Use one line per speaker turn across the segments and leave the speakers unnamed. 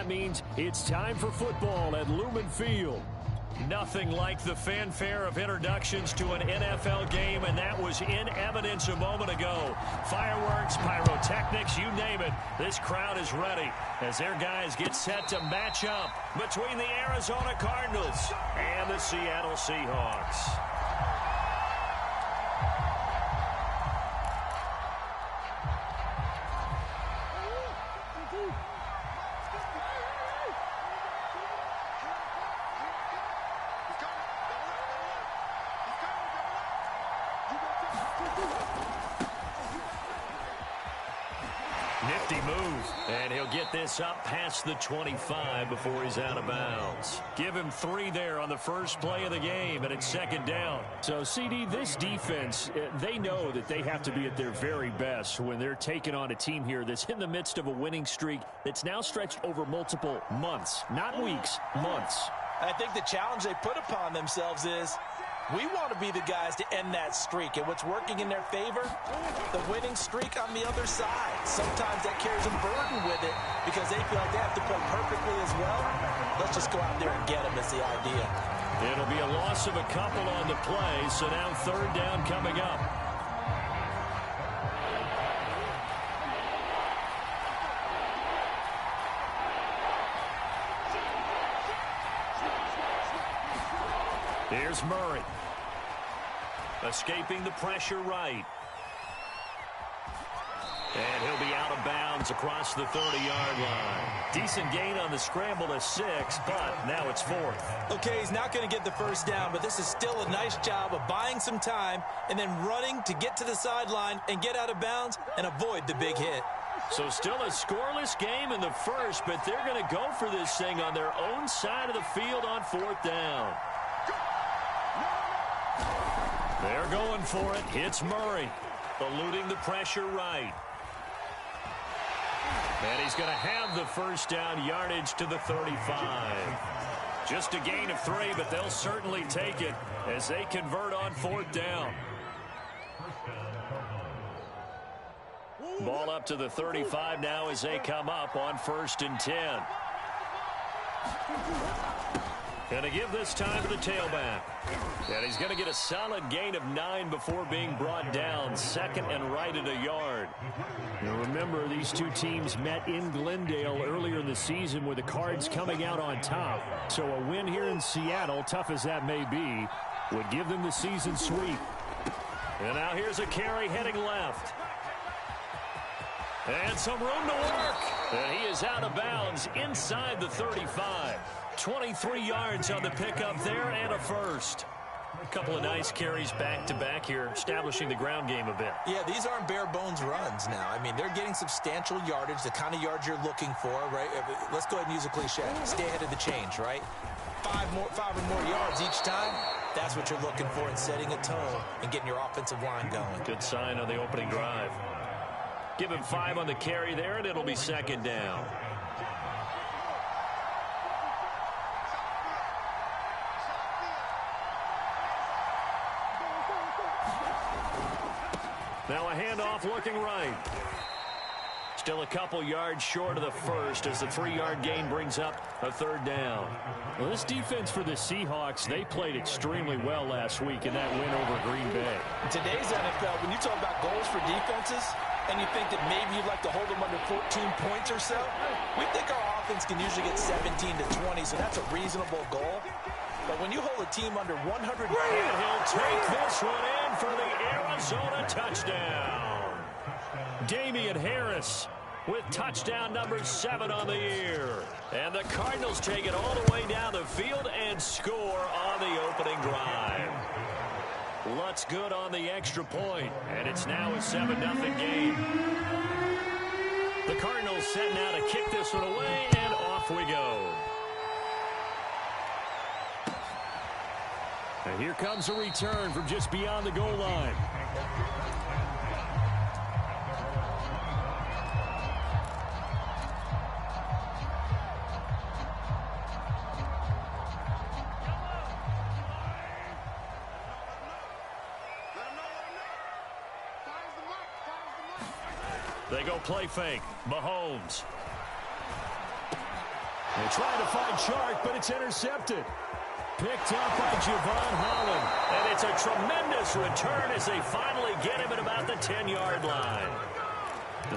that means it's time for football at Lumen Field. Nothing like the fanfare of introductions to an NFL game, and that was in evidence a moment ago. Fireworks, pyrotechnics, you name it. This crowd is ready as their guys get set to match up between the Arizona Cardinals and the Seattle Seahawks. Nifty move, and he'll get this up past the 25 before he's out of bounds. Give him 3 there on the first play of the game, and it's second down.
So, CD, this defense, they know that they have to be at their very best when they're taking on a team here that's in the midst of a winning streak that's now stretched over multiple months, not weeks, months.
I think the challenge they put upon themselves is we want to be the guys to end that streak. And what's working in their favor? The winning streak on the other side. Sometimes that carries a burden with it because they feel like they have to play perfectly as well. Let's just go out there and get them is the idea.
It'll be a loss of a couple on the play, so now third down coming up. Here's Murray. Escaping the pressure right. And he'll be out of bounds across the 30-yard line. Decent gain on the scramble to 6, but now it's 4th.
Okay, he's not going to get the first down, but this is still a nice job of buying some time and then running to get to the sideline and get out of bounds and avoid the big hit.
So still a scoreless game in the first, but they're going to go for this thing on their own side of the field on 4th down. They're going for it. It's Murray, eluding the pressure right. And he's going to have the first down yardage to the 35. Just a gain of 3, but they'll certainly take it as they convert on 4th down. Ball up to the 35 now as they come up on 1st and 10. Going to give this time to the tailback. And he's going to get a solid gain of 9 before being brought down. Second and right at a yard.
Now remember, these two teams met in Glendale earlier in the season with the Cards coming out on top. So a win here in Seattle, tough as that may be, would give them the season sweep.
And now here's a carry heading left. And some room to work. And he is out of bounds inside the 35. 23 yards on the pickup there and a first. A couple of nice carries back-to-back here, establishing the ground game a bit.
Yeah, these aren't bare-bones runs now. I mean, they're getting substantial yardage, the kind of yards you're looking for, right? Let's go ahead and use a cliche. Stay ahead of the change, right? 5 or more yards each time. That's what you're looking for in setting a tone and getting your offensive line going.
Good sign on the opening drive. Give him 5 on the carry there, and it'll be second down. Now a handoff looking right. Still a couple yards short of the first as the 3-yard gain brings up a third down.
Well, this defense for the Seahawks, they played extremely well last week in that win over Green Bay.
In today's NFL, when you talk about goals for defenses, and you think that maybe you'd like to hold them under 14 points or so, we think our offense can usually get 17 to 20, so that's a reasonable goal. But when you hold a team under 100,
and he'll take this one in for the Arizona touchdown. Damian Harris with touchdown number 7 on the year. And the Cardinals take it all the way down the field and score on the opening drive. Lutz good on the extra point, and it's now a 7-0 game. The Cardinals set now to kick this one away, and off we go.
And here comes a return from just beyond the goal line.
They go play fake. Mahomes.
They're trying to find Chark, but it's intercepted. Picked up by Javon Holland.
And it's a tremendous return as they finally get him at about the 10-yard line.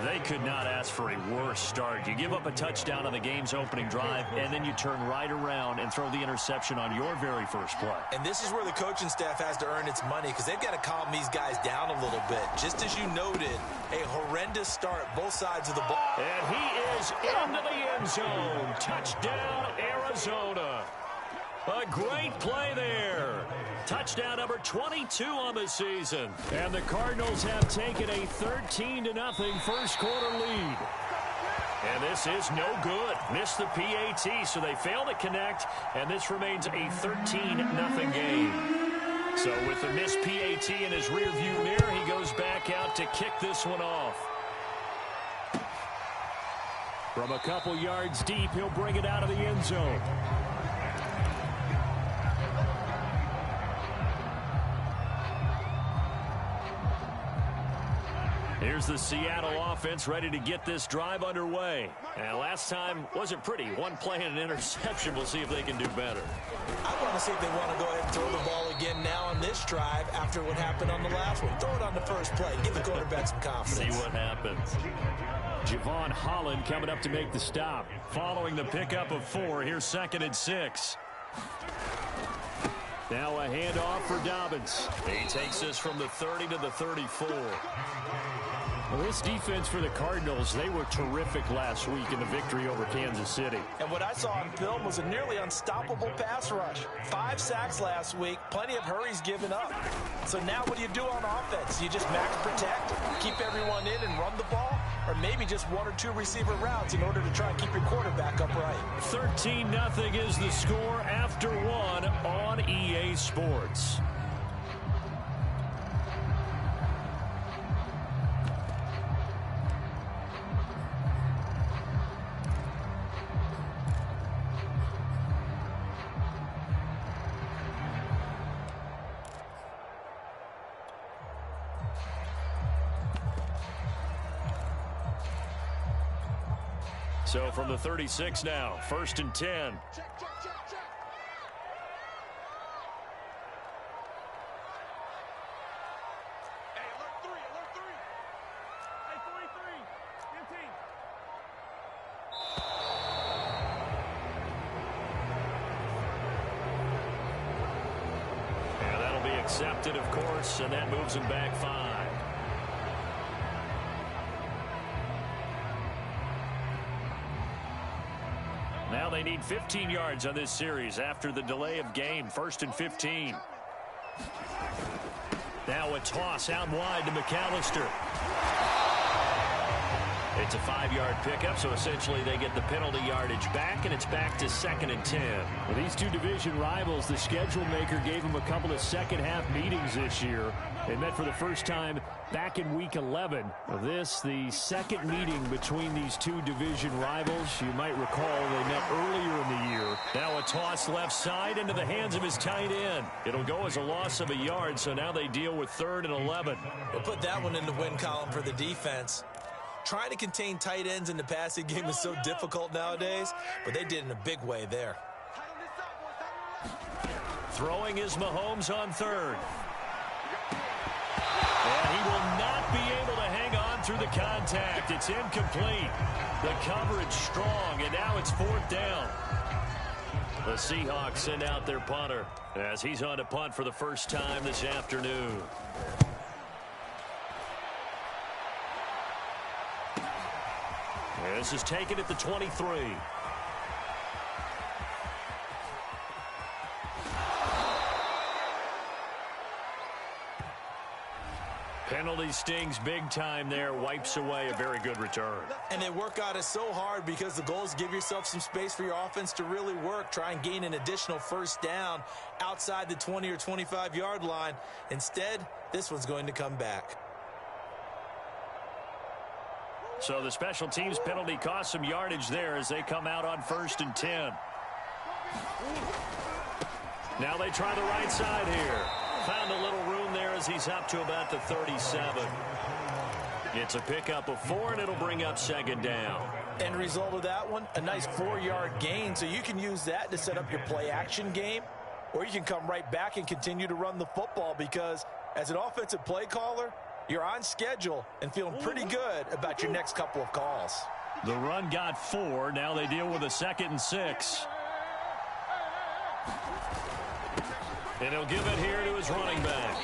They could not ask for a worse start. You give up a touchdown on the game's opening drive, and then you turn right around and throw the interception on your very first play.
And this is where the coaching staff has to earn its money because they've got to calm these guys down a little bit. Just as you noted, a horrendous start, both sides of the ball.
And he is into the end zone. Touchdown, Arizona. A great play there. Touchdown number 22 on the season.
And the Cardinals have taken a 13-0 first quarter lead.
And this is no good. Missed the PAT, so they fail to connect, and this remains a 13-0 game. So with the missed PAT in his rearview mirror, he goes back out to kick this one off.
From a couple yards deep, he'll bring it out of the end zone.
Here's the Seattle offense ready to get this drive underway. And last time wasn't pretty. One play and an interception. We'll see if they can do better.
I want to see if they want to go ahead and throw the ball again now on this drive after what happened on the last one. Throw it on the first play. Give the quarterback some confidence.
See what happens.
Javon Holland coming up to make the stop. Following the pickup of 4, here's 2nd and 6. Now a handoff for Dobbins.
He takes this from the 30 to the 34.
Well, this defense for the Cardinals, they were terrific last week in the victory over Kansas City.
And what I saw on film was a nearly unstoppable pass rush. 5 sacks last week, plenty of hurries given up. So now what do you do on offense? You just max protect, keep everyone in and run the ball? Or maybe just 1 or 2 receiver routes in order to try and keep your quarterback upright.
13-0 is the score after 1 on EA Sports. So from the 36 now, 1st and 10.
Check. Hey, alert 3. Hey, 43, 15.
And that'll be accepted, of course, and that moves him back 5. Now they need 15 yards on this series after the delay of game. 1st and 15. Now a toss out wide to McAllister. It's a 5-yard pickup, so essentially they get the penalty yardage back, and it's back to 2nd and 10.
Well, these two division rivals, the schedule maker gave them a couple of second-half meetings this year. They met for the first time back in Week 11. This, the second meeting between these two division rivals. You might recall they met earlier in the year.
Now a toss left side into the hands of his tight end. It'll go as a loss of a yard, so now they deal with 3rd and 11.
We'll put that one in the win column for the defense. Trying to contain tight ends in the passing game is so difficult nowadays, but they did in a big way there.
Throwing is Mahomes on 3rd. And he will not be able to hang on through the contact. It's incomplete. The coverage strong, and now it's 4th down. The Seahawks send out their punter as he's on to punt for the first time this afternoon. This is taken at the 23. Penalty stings big time there, wipes away a very good return.
And they work out it so hard because the goal is give yourself some space for your offense to really work. Try and gain an additional 1st down outside the 20 or 25-yard line. Instead, this one's going to come back.
So the special teams penalty cost some yardage there as they come out on 1st and 10. Now they try the right side here. Found a little room there as he's up to about the 37. It's a pickup of 4, and it'll bring up second down.
End result of that one, a nice 4-yard gain, so you can use that to set up your play-action game, or you can come right back and continue to run the football because as an offensive play caller, you're on schedule and feeling pretty good about your next couple of calls.
The run got 4. Now they deal with a 2nd and 6. And he'll give it here to his running back.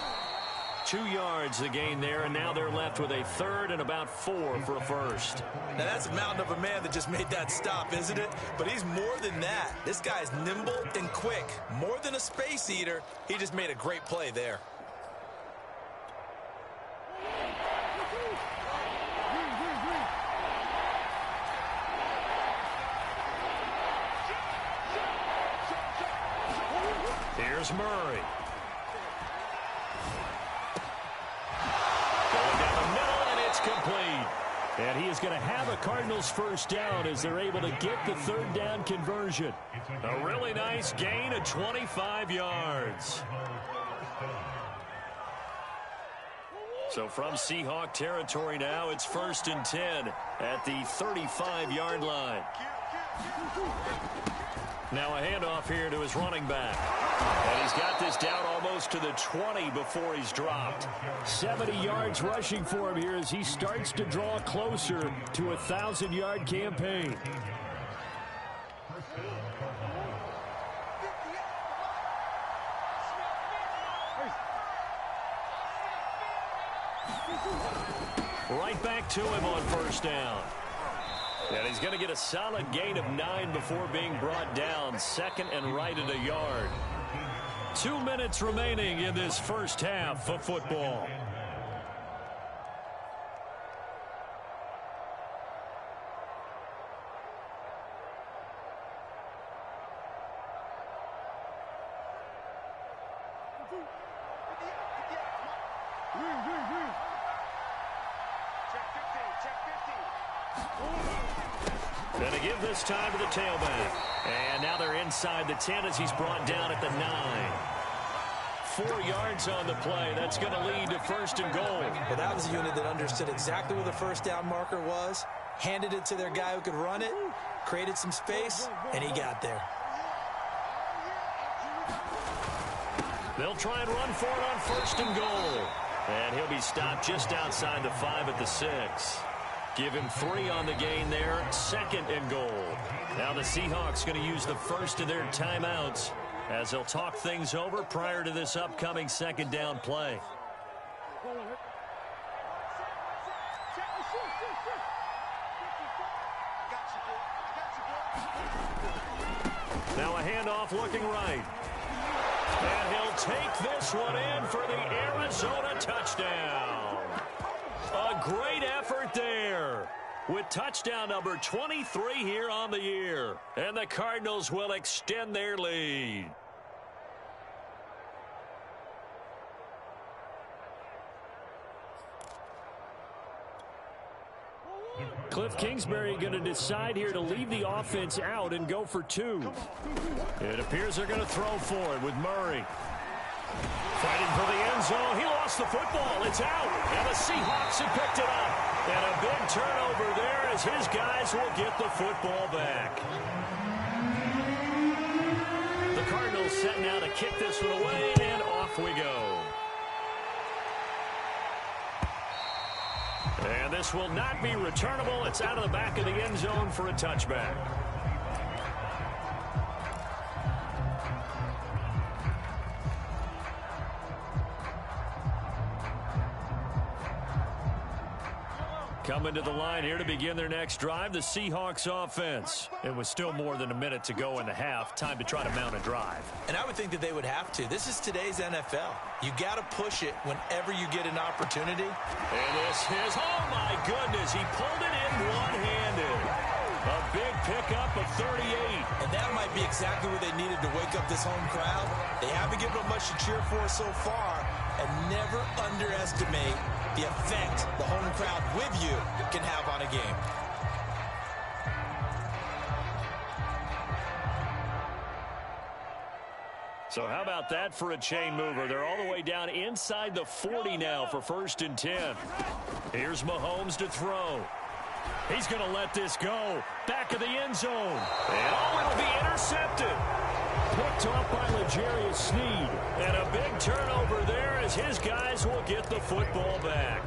2 yards the gain there, and now they're left with a 3rd and about 4 for a first.
Now that's a mountain of a man that just made that stop, isn't it? But he's more than that. This guy's nimble and quick. More than a space eater, he just made a great play there.
Here's Murray. Complete. And he is going to have a Cardinals first down as they're able to get the 3rd down conversion. A really nice gain of 25 yards. So from Seahawk territory now, it's 1st and 10 at the 35-yard line. Now a handoff here to his running back. And he's got this down almost to the 20 before he's dropped.
70 yards rushing for him here as he starts to draw closer to a 1,000-yard campaign.
Right back to him on 1st down. And he's going to get a solid gain of 9 before being brought down. 2nd and right at a yard. 2 minutes remaining in this first half of football. Going to give this time to the tailback. And now they're inside the 10 as he's brought down at the 9. 4 yards on the play. That's going to lead to 1st and goal.
Well, that was a unit that understood exactly where the first down marker was, handed it to their guy who could run it, created some space, and he got there.
They'll try and run for it on 1st and goal. And he'll be stopped just outside the 5 at the 6. Give him 3 on the gain there. 2nd and goal. Now the Seahawks going to use the first of their timeouts as they'll talk things over prior to this upcoming 2nd down play. Now a handoff looking right. And he'll take this one in for the Arizona touchdown. A great effort there with touchdown number 23 here on the year. And the Cardinals will extend their lead.
Cliff Kingsbury going to decide here to leave the offense out and go for 2.
It appears they're going to throw for it with Murray. Fighting for the end zone. He lost the football. It's out. And the Seahawks have picked it up. And a big turnover there as his guys will get the football back. The Cardinals set now to kick this one away, and off we go. And this will not be returnable. It's out of the back of the end zone for a touchback. Coming to the line here to begin their next drive, the Seahawks offense. It was still more than a minute to go in the half. Time to try to mount a drive.
And I would think that they would have to. This is today's NFL. You got to push it whenever you get an opportunity.
And this is, oh my goodness, he pulled it in one-handed. A big pickup of 38.
And that might be exactly what they needed to wake up this home crowd. They haven't given them much to cheer for so far. And never underestimate the effect the home crowd with you can have on a game.
So how about that for a chain mover? They're all the way down inside the 40 now for 1st and 10. Here's Mahomes to throw. He's going to let this go. Back of the end zone. And it'll be intercepted. Picked off by L'Jarius Sneed. And a big turnover there as his guys will get the football back.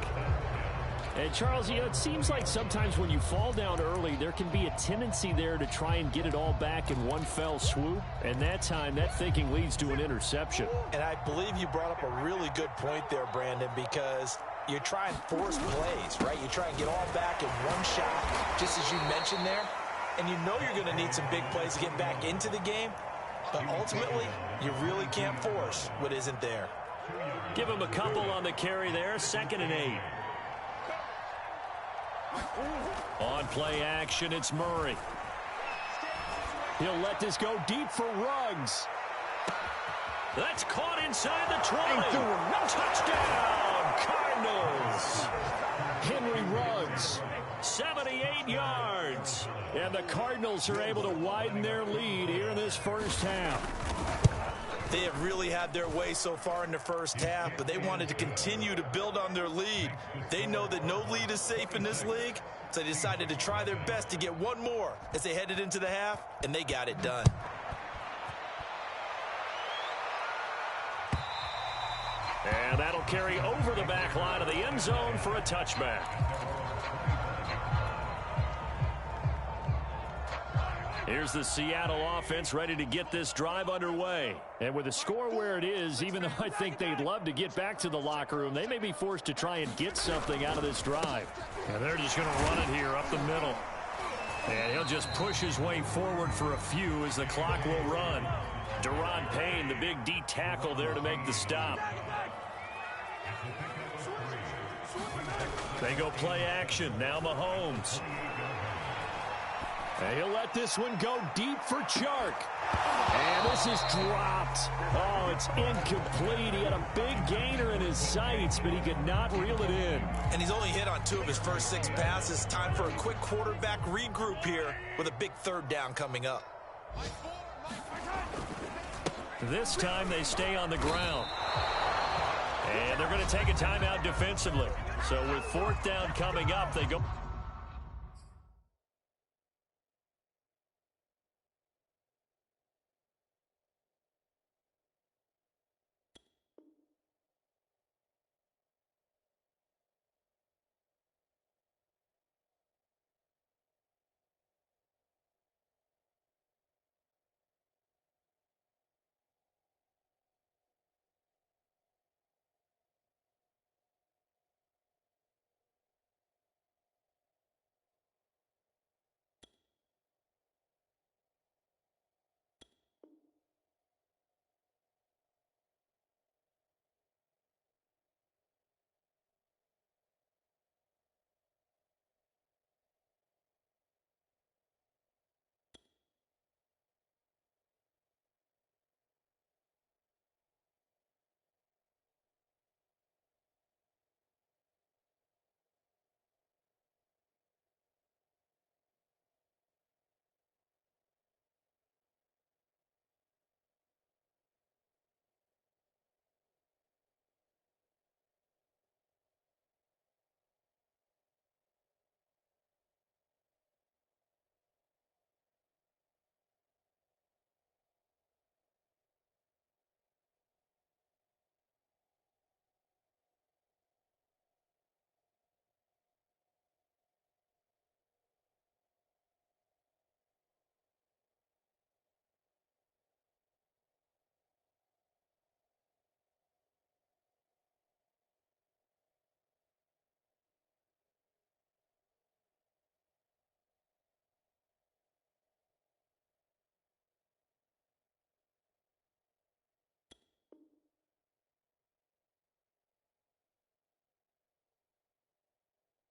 And Charles, it seems like sometimes when you fall down early, there can be a tendency there to try and get it all back in one fell swoop. And that time, that thinking leads to an interception.
And I believe you brought up a really good point there, Brandon, because you're trying to force plays, right? You try and get all back in one shot, just as you mentioned there. And you know you're going to need some big plays to get back into the game. But ultimately, you really can't force what isn't there.
Give him a couple on the carry there. 2nd and 8. On play action, it's Murray.
He'll let this go deep for Ruggs.
That's caught inside the 20. Touchdown, Cardinals.
Henry Ruggs.
78 yards.
And the Cardinals are able to widen their lead here in this first half.
They have really had their way so far in the first half, but they wanted to continue to build on their lead. They know that no lead is safe in this league, so they decided to try their best to get one more as they headed into the half, and they got it done.
And that'll carry over the back line of the end zone for a touchback. Here's the Seattle offense ready to get this drive underway.
And with the score where it is, even though I think they'd love to get back to the locker room, they may be forced to try and get something out of this drive.
And they're just going to run it here up the middle. And he'll just push his way forward for a few as the clock will run. Deron Payne, the big D tackle there to make the stop. They go play action. Now Mahomes.
And he'll let this one go deep for Chark. And this is dropped. Oh, it's incomplete. He had a big gainer in his sights, but he could not reel it in.
And he's only hit on 2 of his first 6 passes. Time for a quick quarterback regroup here with a big 3rd down coming up.
This time they stay on the ground. And they're going to take a timeout defensively. So with 4th down coming up, they go.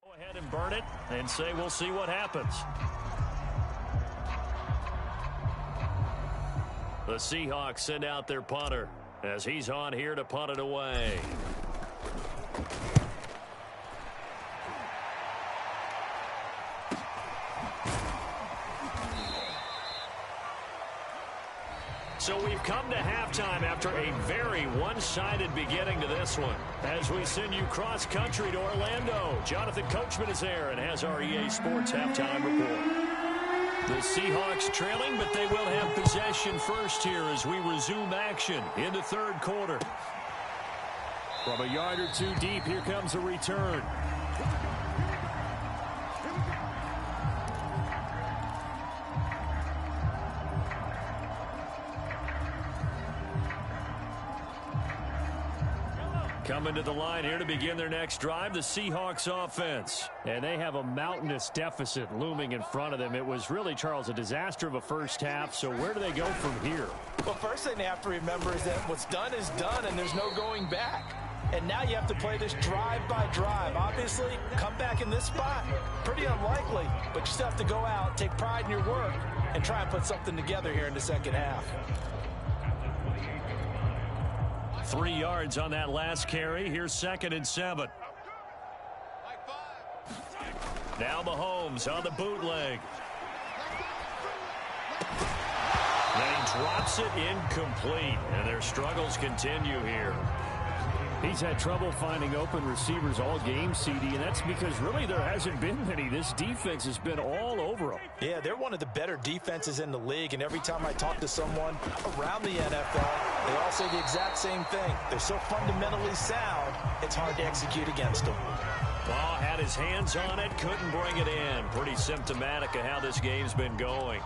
Go ahead and burn it and say we'll see what happens. The Seahawks send out their punter as he's on here to punt it away. So we've come to halftime after a very one-sided beginning to this one. As we send you cross-country to Orlando, Jonathan Coachman is there and has our EA Sports halftime report. The Seahawks trailing, but they will have possession first here as we resume action in the third quarter. From a yard or two deep, here comes a return. Coming to the line here to begin their next drive, the Seahawks offense. And they have a mountainous deficit looming in front of them. It was really, Charles, a disaster of a first half. So where do they go from here?
Well, first thing they have to remember is that what's done is done, and there's no going back. And now you have to play this drive by drive. Obviously, come back in this spot, pretty unlikely. But you still have to go out, take pride in your work, and try and put something together here in the second half.
3 yards on that last carry. Here's 2nd and 7. Now Mahomes on the bootleg. Then he drops it incomplete, and their struggles continue here.
He's had trouble finding open receivers all game, CD, and that's because really there hasn't been many. This defense has been all over them.
Yeah, they're one of the better defenses in the league, and every time I talk to someone around the NFL, they all say the exact same thing. They're so fundamentally sound, it's hard to execute against them.
Ball had his hands on it, couldn't bring it in. Pretty symptomatic of how this game's been going.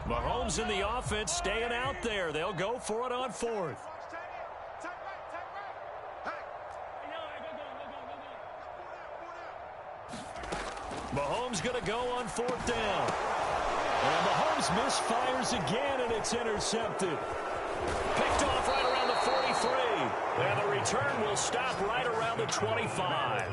Mahomes in the offense staying out there. They'll go for it on 4th. Mahomes going to go on 4th down. And Mahomes misfires again, and it's intercepted. Picked off right around the 43. And the return will stop right around the 25.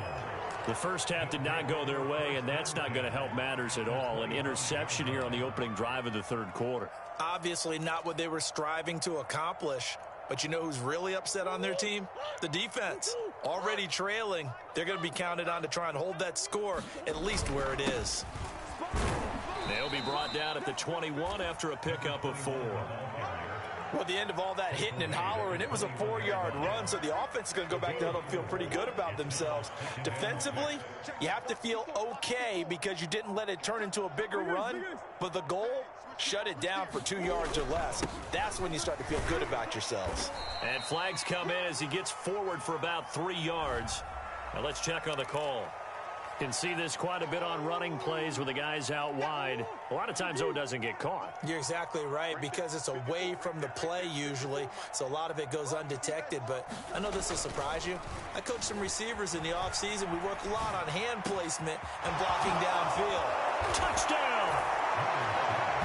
The first half did not go their way, and that's not going to help matters at all. An interception here on the opening drive of the third quarter.
Obviously not what they were striving to accomplish. But you know who's really upset on their team? The defense. Already trailing. They're going to be counted on to try and hold that score at least where it is.
They'll be brought down at the 21 after a pickup of 4.
Well, at the end of all that hitting and hollering, it was a 4-yard run, so the offense is going to go back to huddle and feel pretty good about themselves. Defensively, you have to feel okay because you didn't let it turn into a bigger run, but the goal, shut it down for 2 yards or less. That's when you start to feel good about yourselves.
And flags come in as he gets forward for about 3 yards. Now let's check on the call. Can see this quite a bit on running plays with the guys out wide. A lot of times, though, it doesn't get caught.
You're exactly right, because it's away from the play usually, so a lot of it goes undetected. But I know this will surprise you. I coach some receivers in the offseason. We work a lot on hand placement and blocking downfield.
Touchdown!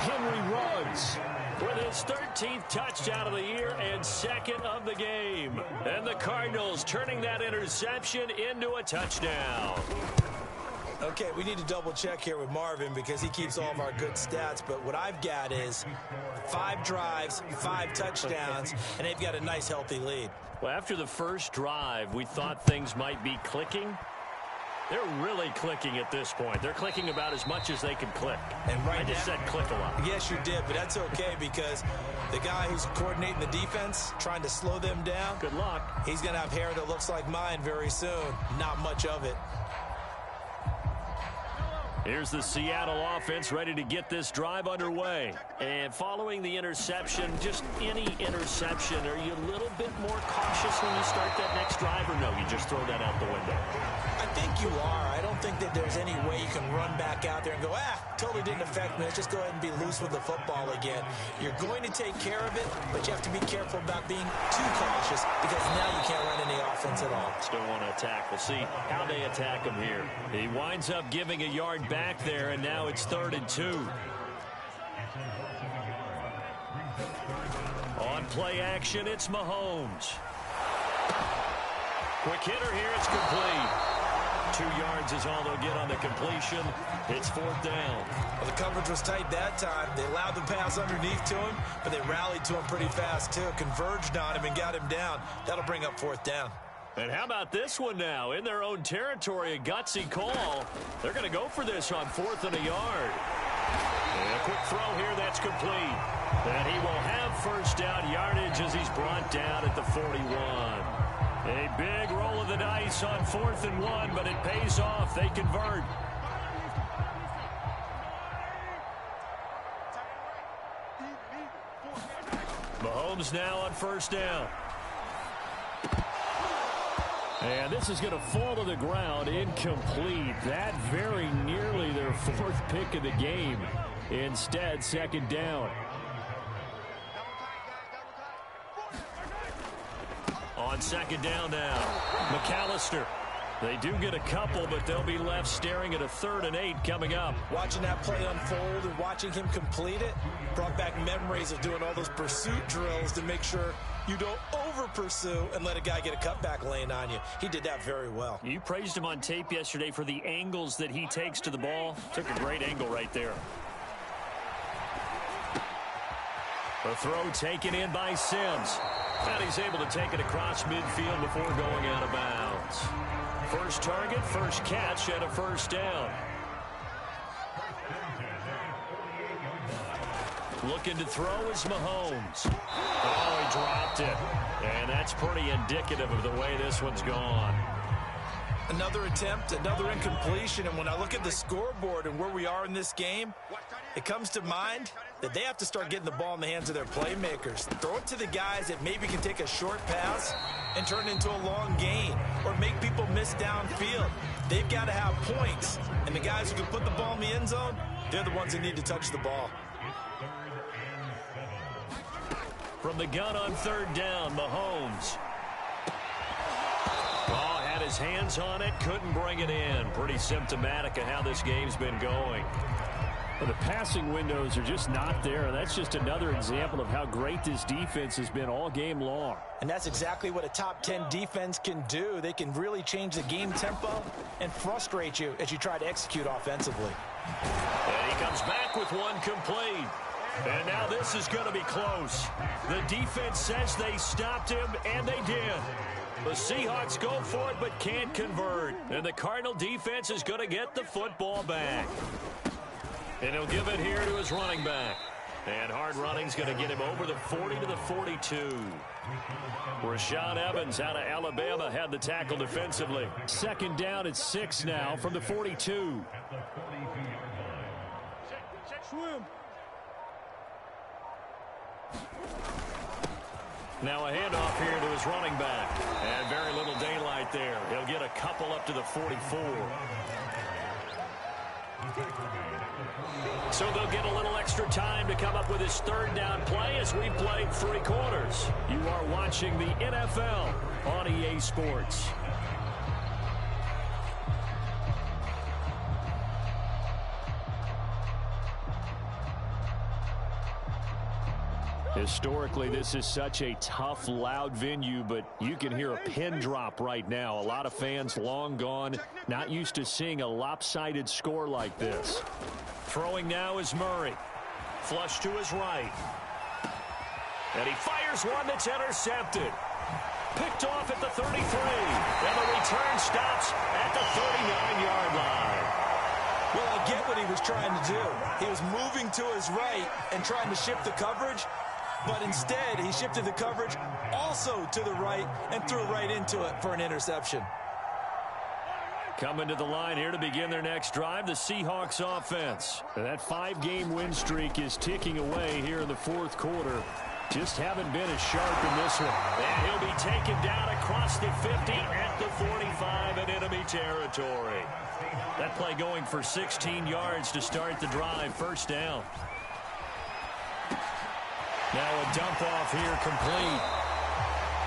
Henry Ruggs with his 13th touchdown of the year and 2nd of the game. And the Cardinals turning that interception into a touchdown.
Okay, we need to double check here with Marvin because he keeps all of our good stats. But what I've got is 5 drives, 5 touchdowns, and they've got a nice, healthy lead.
Well, after the first drive, we thought things might be clicking. They're really clicking at this point. They're clicking about as much as they can click.
And right
I just said click a lot.
Yes, you did, but that's okay because the guy who's coordinating the defense, trying to slow them down.
Good luck.
He's going to have hair that looks like mine very soon. Not much of it.
Here's the Seattle offense ready to get this drive underway. And following the interception, just any interception, are you a little bit more cautious when you start that next drive, or no, you just throw that out the window?
I think you are. I don't think that there's any way you can run back out there and go, totally didn't affect me. Let's just go ahead and be loose with the football again. You're going to take care of it, but you have to be careful about being too cautious because now you can't run any offense at all.
Still want to attack. We'll see how they attack him here. He winds up giving a yard back there, and now it's 3rd and 2. On play action, it's Mahomes. Quick hitter here, it's complete. 2 yards is all they'll get on the completion. It's 4th down.
Well, the coverage was tight that time. They allowed the pass underneath to him, but they rallied to him pretty fast, too. Converged on him and got him down. That'll bring up 4th down.
And how about this one now? In their own territory, a gutsy call. They're going to go for this on 4th and a yard. And a quick throw here, that's complete. And he will have first down yardage as he's brought down at the 41. A big roll of the dice on 4th and 1, but it pays off. They convert. Mahomes now on first down. And this is going to fall to the ground, incomplete. That very nearly their 4th pick of the game. Instead, 2nd down. On 2nd down now, McAllister. They do get a couple, but they'll be left staring at a 3rd and 8 coming up.
Watching that play unfold and watching him complete it brought back memories of doing all those pursuit drills to make sure you don't over-pursue and let a guy get a cutback lane on you. He did that very well.
You praised him on tape yesterday for the angles that he takes to the ball. Took a great angle right there. The throw taken in by Sims. And he's able to take it across midfield before going out of bounds. First target, first catch, and a first down. Looking to throw is Mahomes. Oh, he dropped it. And that's pretty indicative of the way this one's gone.
Another attempt, another incompletion, and when I look at the scoreboard and where we are in this game, it comes to mind that they have to start getting the ball in the hands of their playmakers. Throw it to the guys that maybe can take a short pass and turn it into a long gain or make people miss downfield. They've got to have points, and the guys who can put the ball in the end zone, they're the ones that need to touch the ball.
From the gun on 3rd down, Mahomes. Oh, had his hands on it, couldn't bring it in. Pretty symptomatic of how this game's been going.
Well, the passing windows are just not there, and that's just another example of how great this defense has been all game long.
And that's exactly what a top 10 defense can do. They can really change the game tempo and frustrate you as you try to execute offensively.
And he comes back with one complete. And now this is going to be close. The defense says they stopped him, and they did. The Seahawks go for it but can't convert. And the Cardinal defense is going to get the football back. And he'll give it here to his running back. And hard running's going to get him over the 40 to the 42. Rashaan Evans out of Alabama had the tackle defensively.
2nd down at 6 now from the 42.
Swim.
Now a handoff here to his running back. And very little daylight there. He'll get a couple up to the 44. So they'll get a little extra time to come up with his 3rd down play as we played 3 quarters. You are watching the NFL on EA Sports.
Historically, this is such a tough, loud venue, but you can hear a pin drop right now. A lot of fans long gone, not used to seeing a lopsided score like this.
Throwing now is Murray. Flush to his right. And he fires one that's intercepted. Picked off at the 33. And the return stops at the 39-yard line.
Well, I get what he was trying to do. He was moving to his right and trying to shift the coverage. But instead, he shifted the coverage also to the right and threw right into it for an interception.
Coming to the line here to begin their next drive, the Seahawks offense.
And that 5-game win streak is ticking away here in the 4th quarter. Just haven't been as sharp in this one.
And he'll be taken down across the 50 at the 45 in enemy territory. That play going for 16 yards to start the drive. First down. Now a dump off here complete.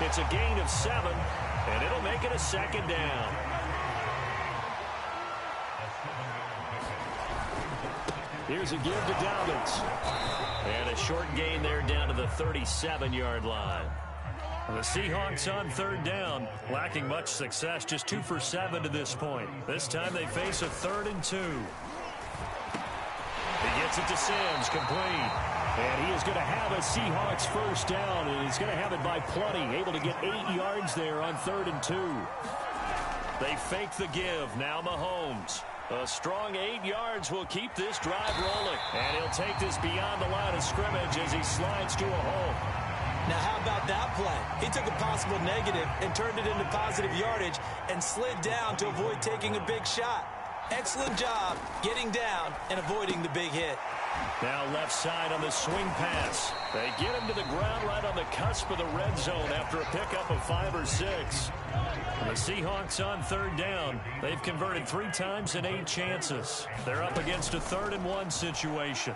It's a gain of 7, and it'll make it a 2nd down.
Here's a give to Dobbins.
And a short gain there down to the 37-yard line. The Seahawks on third down, lacking much success, just 2 for 7 to this point. This time they face a 3rd and 2. He gets it to Sims, complete.
And he is going to have a Seahawks first down, and he's going to have it by plenty, able to get 8 yards there on 3rd and 2.
They fake the give. Now Mahomes. A strong 8 yards will keep this drive rolling. And he'll take this beyond the line of scrimmage as he slides to a hole.
Now, how about that play? He took a possible negative and turned it into positive yardage and slid down to avoid taking a big shot. Excellent job getting down and avoiding the big hit.
Now left side on the swing pass. They get him to the ground right on the cusp of the red zone after a pickup of 5 or 6. And the Seahawks on third down. They've converted 3 times in 8 chances. They're up against a 3rd and 1 situation.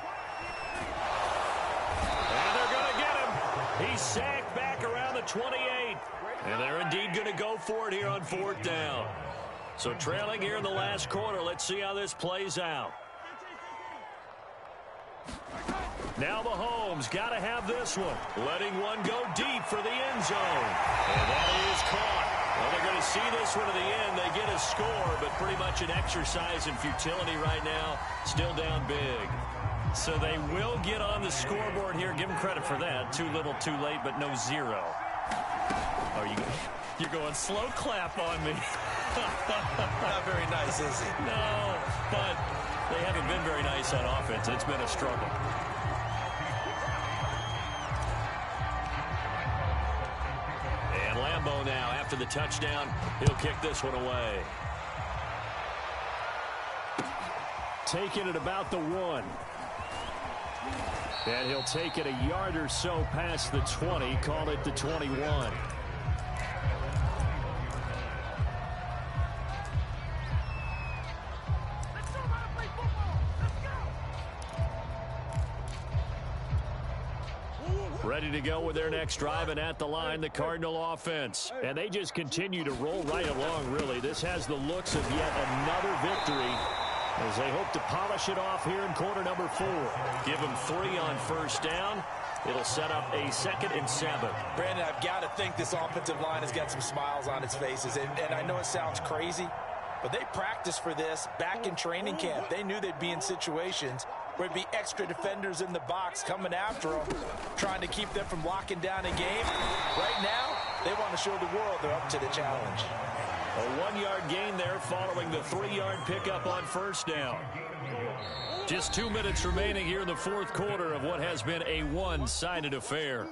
And they're going to get him. He's sacked back around the 28. And they're indeed going to go for it here on 4th down. So trailing here in the last quarter. Let's see how this plays out. Now Mahomes got to have this one. Letting one go deep for the end zone. And that is caught. Well, they're going to see this one to the end. They get a score, but pretty much an exercise in futility right now. Still down big. So they will get on the scoreboard here. Give them credit for that. Too little, too late, but no 0. Oh, you're going slow clap on me.
Not very nice, is he?
No, but they haven't been very nice on offense. It's been a struggle. And Lambeau now, after the touchdown, he'll kick this one away.
Taking it about the 1. And he'll take it a yard or so past the 20, call it the 21.
Ready to go with their next drive, and at the line, the Cardinal offense.
And they just continue to roll right along, really. This has the looks of yet another victory as they hope to polish it off here in quarter number 4.
Give them 3 on first down. It'll set up a 2nd and 7.
Brandon, I've got to think this offensive line has got some smiles on its faces. And I know it sounds crazy, but they practiced for this back in training camp. They knew they'd be in situations where it'd be extra defenders in the box coming after them, trying to keep them from locking down a game. Right now, they want to show the world they're up to the challenge.
A 1-yard gain there following the 3-yard pickup on first down. Just 2 minutes remaining here in the 4th quarter of what has been a one-sided affair.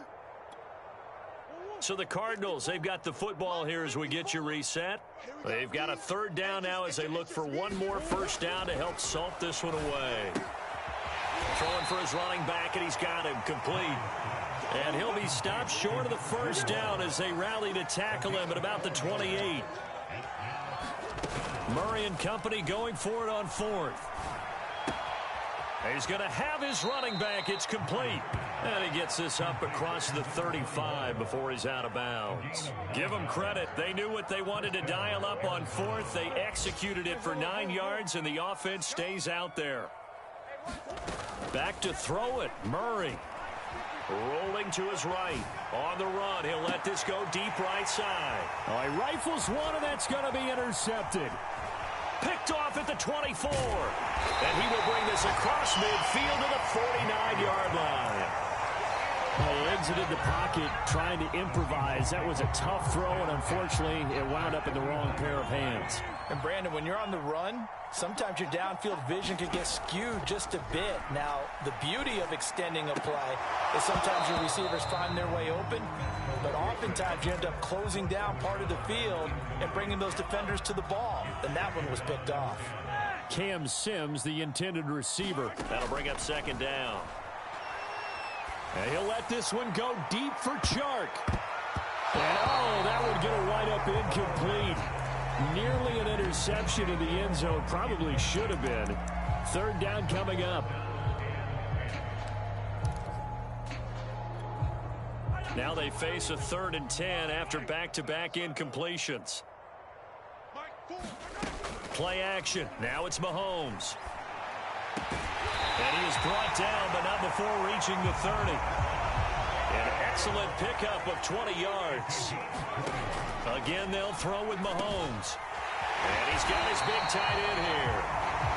So the Cardinals, they've got the football here as we get you reset. They've got a 3rd down now as they look for one more first down to help salt this one away. Throwing for his running back, and he's got him complete. And he'll be stopped short of the first down as they rally to tackle him at about the 28. Murray and company going for it on 4th. He's going to have his running back. It's complete. And he gets this up across the 35 before he's out of bounds. Give them credit. They knew what they wanted to dial up on 4th. They executed it for 9 yards, and the offense stays out there. Back to throw it. Murray rolling to his right. On the run. He'll let this go deep right side.
Oh, he rifles one, and that's going to be intercepted.
Picked off at the 24. And he will bring this across midfield to the 49-yard line.
He exited the pocket trying to improvise. That was a tough throw, and unfortunately, it wound up in the wrong pair of hands.
And, Brandon, when you're on the run, sometimes your downfield vision can get skewed just a bit. Now, the beauty of extending a play is sometimes your receivers find their way open, but oftentimes you end up closing down part of the field and bringing those defenders to the ball. And that one was picked off.
Cam Sims, the intended receiver.
That'll bring up 2nd down.
And he'll let this one go deep for Chark. And, oh, that would get a wind up incomplete. Nearly an interception in the end zone. Probably should have been. 3rd down coming up.
Now they face a 3rd and 10 after back-to-back incompletions. Play action. Now it's Mahomes. And he is brought down, but not before reaching the 30. An excellent pickup of 20 yards. Again, they'll throw with Mahomes. And he's got his big tight end here.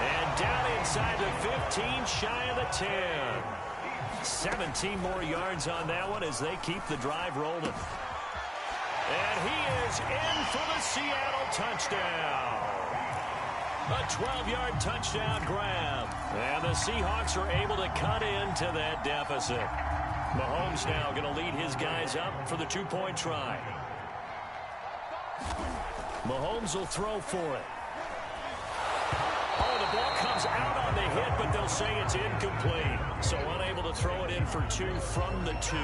And down inside the 15, shy of the 10. 17 more yards on that one as they keep the drive rolling. And he is in for the Seattle touchdown. A 12-yard touchdown grab. And the Seahawks are able to cut into that deficit. Mahomes now going to lead his guys up for the two-point try. Mahomes will throw for it. Oh, the ball comes out on the hit, but they'll say it's incomplete. So unable to throw it in for two from the two.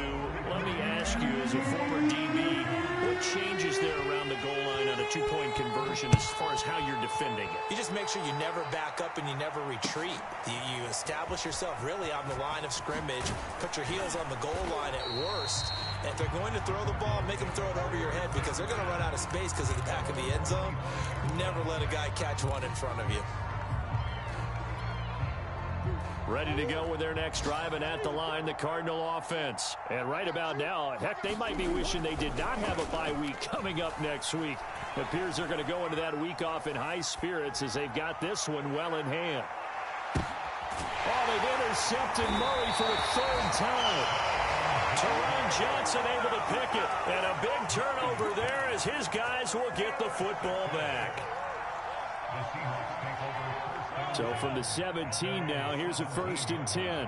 Let me ask you, as a former DB, what changes there around the goal line on a two-point conversion as far as how you're defending it?
You just make sure you never back up and you never retreat. You establish yourself really on the line of scrimmage, put your heels on the goal line at worst. And if they're going to throw the ball, make them throw it over your head because they're going to run out of space because of the back of the end zone. Never let a guy catch one in front of you.
Ready to go with their next drive, and at the line, the Cardinal offense. And right about now, heck, they might be wishing they did not have a bye week coming up next week. It appears they're going to go into that week off in high spirits as they've got this one well in hand. Oh, they've intercepted Murray for the third time. Teron Johnson able to pick it. And a big turnover there as his guys will get the football back. So from the 17 now, here's a 1st and 10.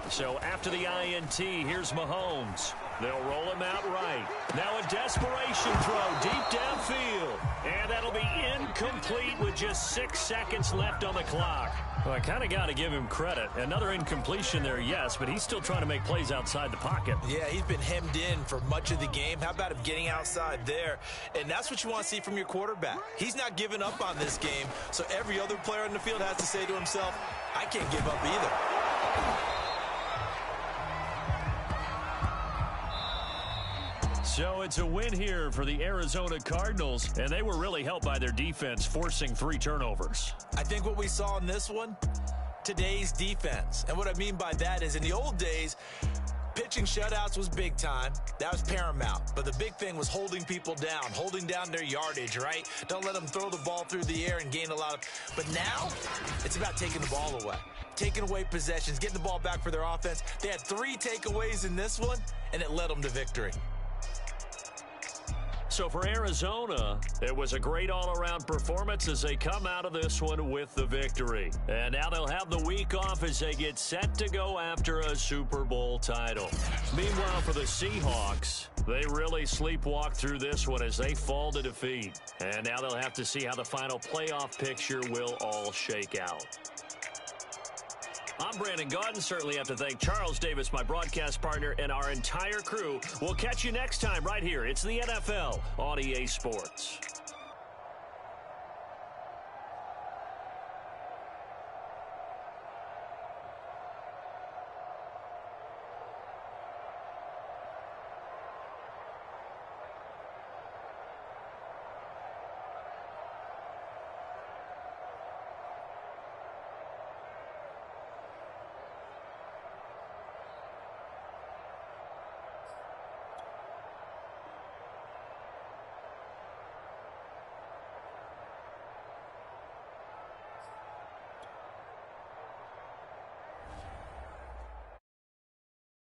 So after the INT, here's Mahomes. They'll roll him out right. Now a desperation throw deep downfield. And that'll be incomplete with just 6 seconds left on the clock. Well, I kind of got to give him credit. Another incompletion there, yes, but he's still trying to make plays outside the pocket.
Yeah, he's been hemmed in for much of the game. How about him getting outside there? And that's what you want to see from your quarterback. He's not giving up on this game, so every other player in the field has to say to himself, I can't give up either.
So it's a win here for the Arizona Cardinals, and they were really helped by their defense, forcing 3 turnovers.
I think what we saw in this one, today's defense. And what I mean by that is in the old days, pitching shutouts was big time. That was paramount. But the big thing was holding people down, holding down their yardage, right? Don't let them throw the ball through the air and gain a lot of... But now, it's about taking the ball away. Taking away possessions, getting the ball back for their offense. They had 3 takeaways in this one, and it led them to victory.
So for Arizona, it was a great all-around performance as they come out of this one with the victory. And now they'll have the week off as they get set to go after a Super Bowl title. Meanwhile, for the Seahawks, they really sleepwalk through this one as they fall to defeat. And now they'll have to see how the final playoff picture will all shake out. I'm Brandon Gaudin. Certainly have to thank Charles Davis, my broadcast partner, and our entire crew. We'll catch you next time right here. It's the NFL on EA Sports.